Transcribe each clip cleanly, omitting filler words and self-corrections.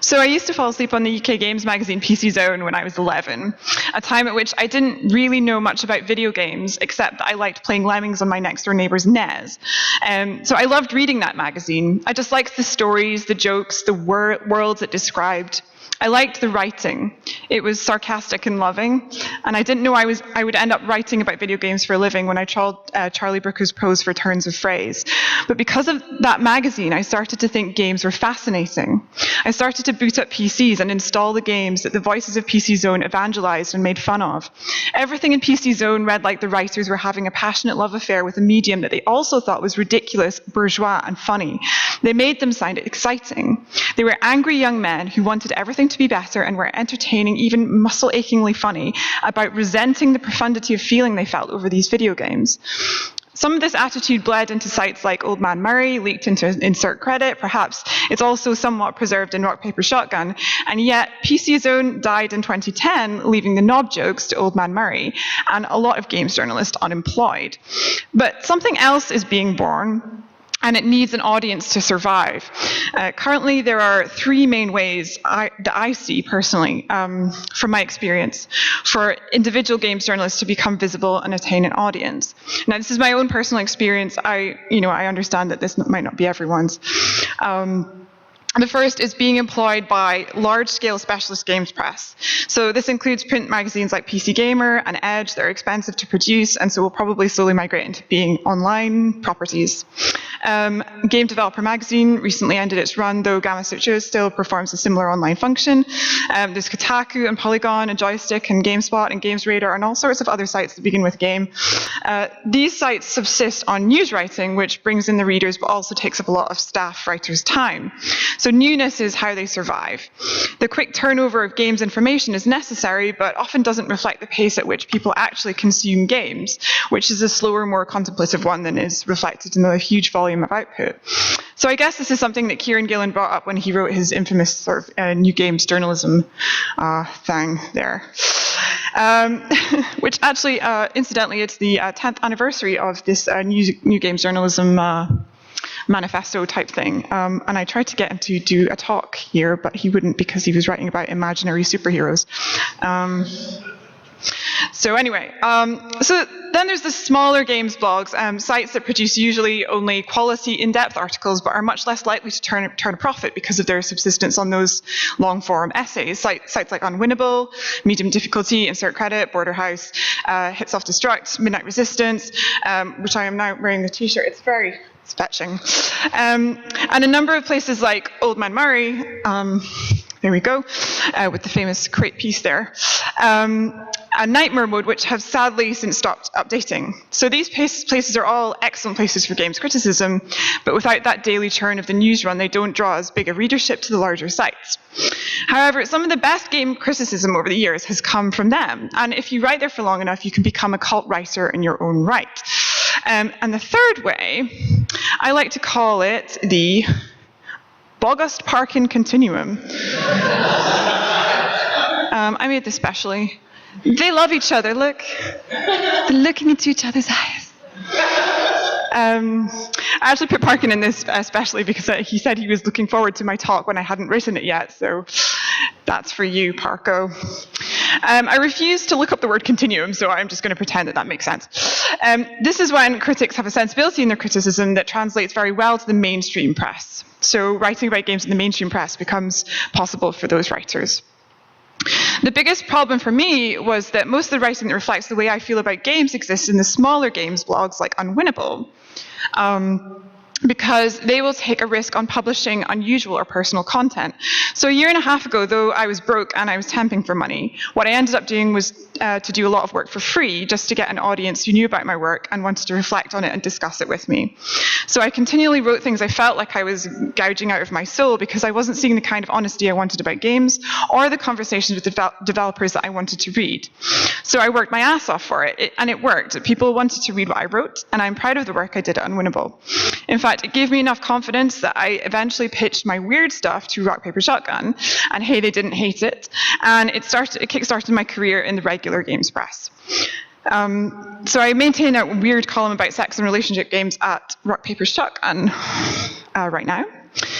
So I used to fall asleep on the UK games magazine PC Zone when I was 11, a time at which I didn't really know much about video games, except that I liked playing Lemmings on my next-door neighbour's NES. So I loved reading that magazine. I just liked the stories, the jokes, the worlds it described. I liked the writing. It was sarcastic and loving, and I didn't know I would end up writing about video games for a living when I tried Charlie Brooker's prose for turns of phrase. But because of that magazine, I started to think games were fascinating. I started to boot up PCs and install the games that the voices of PC Zone evangelized and made fun of. Everything in PC Zone read like the writers were having a passionate love affair with a medium that they also thought was ridiculous, bourgeois, and funny. They made them sound exciting. They were angry young men who wanted everything to be better and were entertaining, even muscle-achingly funny, about resenting the profundity of feeling they felt over these video games. Some of this attitude bled into sites like Old Man Murray, leaked into Insert Credit. Perhaps it's also somewhat preserved in Rock, Paper, Shotgun. And yet, PC Zone died in 2010, leaving the knob jokes to Old Man Murray and a lot of games journalists unemployed. But something else is being born, and it needs an audience to survive. Currently, there are three main ways that I see personally, from my experience, for individual games journalists to become visible and attain an audience. Now, this is my own personal experience. I understand that this might not be everyone's. The first is being employed by large-scale specialist games press. So this includes print magazines like PC Gamer and Edge that are expensive to produce, and so will probably slowly migrate into being online properties. Game Developer Magazine recently ended its run, though Gamma Sutra still performs a similar online function. There's Kotaku and Polygon and Joystick and GameSpot and GamesRadar and all sorts of other sites that begin with game. These sites subsist on news writing, which brings in the readers but also takes up a lot of staff writers' time. So newness is how they survive. The quick turnover of games information is necessary, but often doesn't reflect the pace at which people actually consume games, which is a slower, more contemplative one than is reflected in the huge volume of output. So I guess this is something that Kieran Gillen brought up when he wrote his infamous sort of new games journalism thing there. Which actually, incidentally, it's the 10th anniversary of this new games journalism manifesto type thing. And I tried to get him to do a talk here, but he wouldn't because he was writing about imaginary superheroes. So anyway, so then there's the smaller games blogs, sites that produce usually only quality in-depth articles, but are much less likely to turn a profit because of their subsistence on those long-form essays. Sites like Unwinnable, Medium Difficulty, Insert Credit, Border House, Hit Self-Destruct, Midnight Resistance, which I am now wearing the t-shirt. It's fetching. And a number of places like Old Man Murray, there we go, with the famous crate piece there, and Nightmare Mode, which have sadly since stopped updating. So these places are all excellent places for games criticism, but without that daily churn of the news run, they don't draw as big a readership to the larger sites. However, some of the best game criticism over the years has come from them, and if you write there for long enough, you can become a cult writer in your own right. And the third way, I like to call it the Bogost Parkin Continuum. I made this specially. They love each other, look. They're looking into each other's eyes. I actually put Parkin in this especially because he said he was looking forward to my talk when I hadn't written it yet, so that's for you, Parko. I refuse to look up the word continuum, so I'm just going to pretend that makes sense. This is when critics have a sensibility in their criticism that translates very well to the mainstream press. So writing about games in the mainstream press becomes possible for those writers. The biggest problem for me was that most of the writing that reflects the way I feel about games exists in the smaller games blogs like Unwinnable. Because they will take a risk on publishing unusual or personal content. So a year and a half ago, though I was broke and I was temping for money, what I ended up doing was to do a lot of work for free just to get an audience who knew about my work and wanted to reflect on it and discuss it with me. So I continually wrote things I felt like I was gouging out of my soul because I wasn't seeing the kind of honesty I wanted about games or the conversations with developers that I wanted to read. So I worked my ass off for it, and it worked. People wanted to read what I wrote, and I'm proud of the work I did at Unwinnable. In fact, it gave me enough confidence that I eventually pitched my weird stuff to Rock, Paper, Shotgun, and hey, they didn't hate it. And it kickstarted my career in the regular games press. So I maintain a weird column about sex and relationship games at Rock, Paper, Shotgun right now.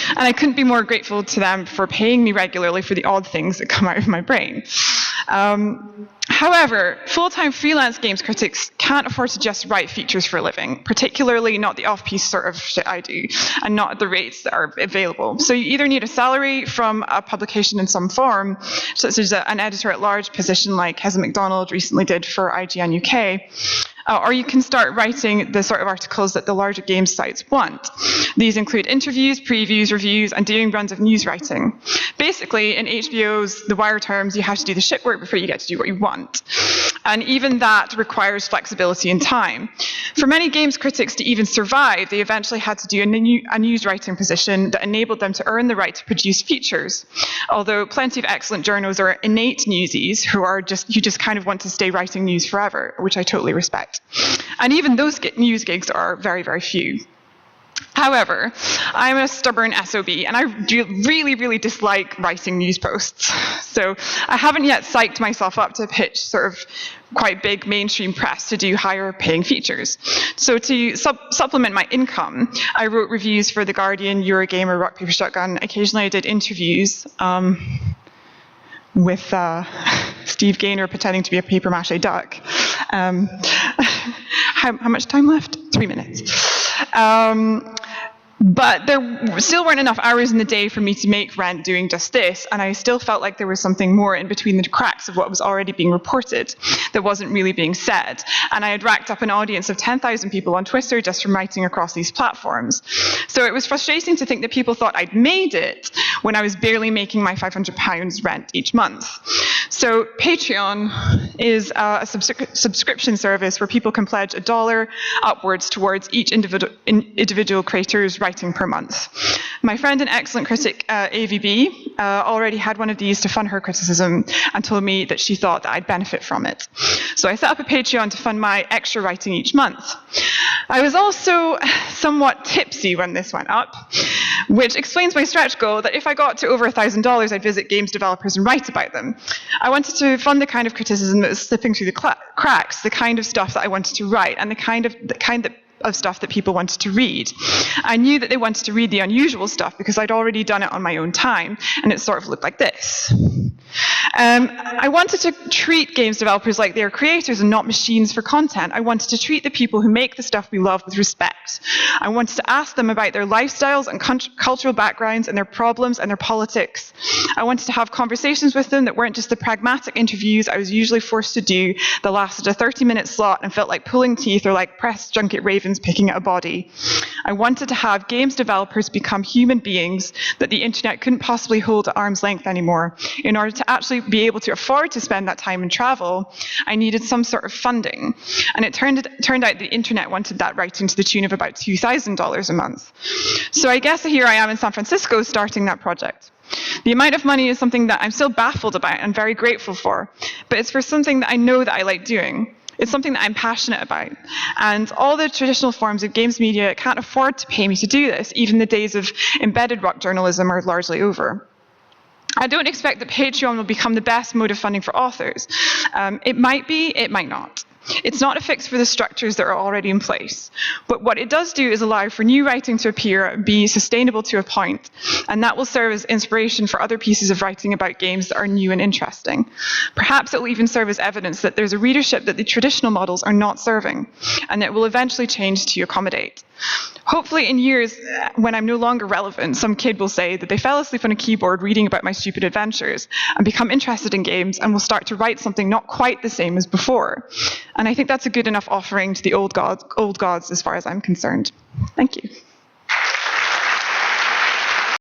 And I couldn't be more grateful to them for paying me regularly for the odd things that come out of my brain. However, full-time freelance games critics can't afford to just write features for a living, particularly not the off-piece sort of shit I do, and not at the rates that are available. So you either need a salary from a publication in some form, such as an editor-at-large position like Heza MacDonald recently did for IGN UK, or you can start writing the sort of articles that the larger games sites want. These include interviews, previews, reviews, and doing runs of news writing. Basically, in HBO's The Wire terms, you have to do the shit work before you get to do what you want. And even that requires flexibility and time. For many games critics to even survive, they eventually had to do a news writing position that enabled them to earn the right to produce features. Although plenty of excellent journals are innate newsies who just kind of want to stay writing news forever, which I totally respect. And even those news gigs are very, very few. However, I'm a stubborn SOB, and I really, really dislike writing news posts. So I haven't yet psyched myself up to pitch sort of quite big mainstream press to do higher paying features. So to supplement my income, I wrote reviews for The Guardian, Eurogamer, Rock Paper Shotgun. Occasionally I did interviews with Steve Gaynor pretending to be a paper mache duck. How much time left? 3 minutes. But there still weren't enough hours in the day for me to make rent doing just this, and I still felt like there was something more in between the cracks of what was already being reported that wasn't really being said. And I had racked up an audience of 10,000 people on Twitter just from writing across these platforms. So it was frustrating to think that people thought I'd made it when I was barely making my £500 rent each month. So Patreon is a subscription service where people can pledge $1 upwards towards each individual creator's writing per month. My friend and excellent critic AVB already had one of these to fund her criticism and told me that she thought that I'd benefit from it. So I set up a Patreon to fund my extra writing each month. I was also somewhat tipsy when this went up, which explains my stretch goal that if I got to over $1,000, I'd visit games developers and write about them. I wanted to fund the kind of criticism that was slipping through the cracks, the kind of stuff that I wanted to write, and the kind of stuff that people wanted to read. I knew that they wanted to read the unusual stuff because I'd already done it on my own time, and it sort of looked like this. I wanted to treat games developers like they are creators and not machines for content. I wanted to treat the people who make the stuff we love with respect. I wanted to ask them about their lifestyles and cultural backgrounds and their problems and their politics. I wanted to have conversations with them that weren't just the pragmatic interviews I was usually forced to do that lasted a 30-minute slot and felt like pulling teeth or like press junket ravens picking at a body. I wanted to have games developers become human beings that the internet couldn't possibly hold at arm's length anymore. In order to actually be able to afford to spend that time and travel, I needed some sort of funding. And it turned out the internet wanted that writing to the tune of about $2,000 a month. So I guess here I am in San Francisco starting that project. The amount of money is something that I'm still baffled about and very grateful for, but it's for something that I know that I like doing. It's something that I'm passionate about. And all the traditional forms of games media can't afford to pay me to do this. Even the days of embedded rock journalism are largely over. I don't expect that Patreon will become the best mode of funding for authors. It might be, it might not. It's not a fix for the structures that are already in place. But what it does do is allow for new writing to appear, be sustainable to a point, and that will serve as inspiration for other pieces of writing about games that are new and interesting. Perhaps it will even serve as evidence that there's a readership that the traditional models are not serving, and that will eventually change to accommodate. Hopefully in years, when I'm no longer relevant, some kid will say that they fell asleep on a keyboard reading about my stupid adventures and become interested in games and will start to write something not quite the same as before. And I think that's a good enough offering to the old gods as far as I'm concerned. Thank you.